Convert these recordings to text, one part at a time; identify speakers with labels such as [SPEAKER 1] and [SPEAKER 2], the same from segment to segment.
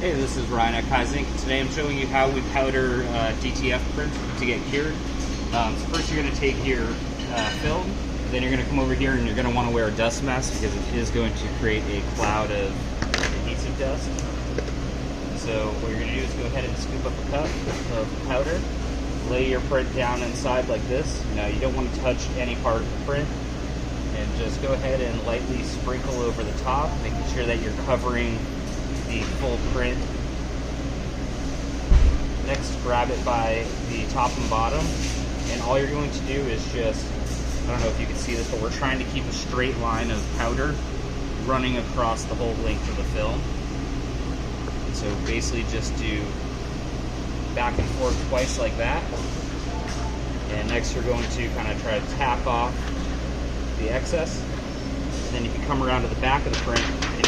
[SPEAKER 1] Hey, this is Ryan at Kaizink. Today I'm showing you how we powder DTF print to get cured. So first you're going to take your film, then you're going to come over here and you're going to want to wear a dust mask because it is going to create a cloud of adhesive dust. So what you're going to do is go ahead and scoop up a cup of powder, lay your print down inside like this. Now you don't want to touch any part of the print, and just go ahead and lightly sprinkle over the top, making sure that you're covering the full print. Next, grab it by the top and bottom, and all you're going to do is just, I don't know if you can see this, but we're trying to keep a straight line of powder running across the whole length of the film. And so basically just do back and forth twice like that. And next you're going to kind of try to tap off the excess. And then you can come around to the back of the print and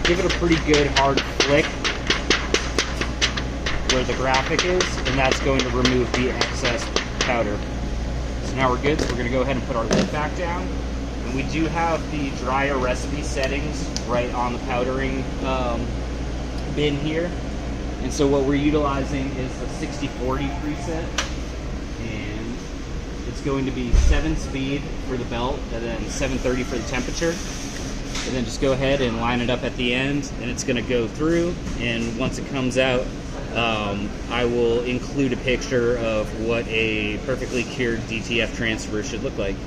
[SPEAKER 1] give it a pretty good hard flick where the graphic is, and that's going to remove the excess powder. So now we're good, so we're going to go ahead and put our lid back down. And we do have the dryer recipe settings right on the powdering bin here. And so what we're utilizing is the 60/40 preset. And it's going to be 7 speed for the belt, and then 730 for the temperature. And then just go ahead and line it up at the end, and it's going to go through. And once it comes out, I will include a picture of what a perfectly cured DTF transfer should look like.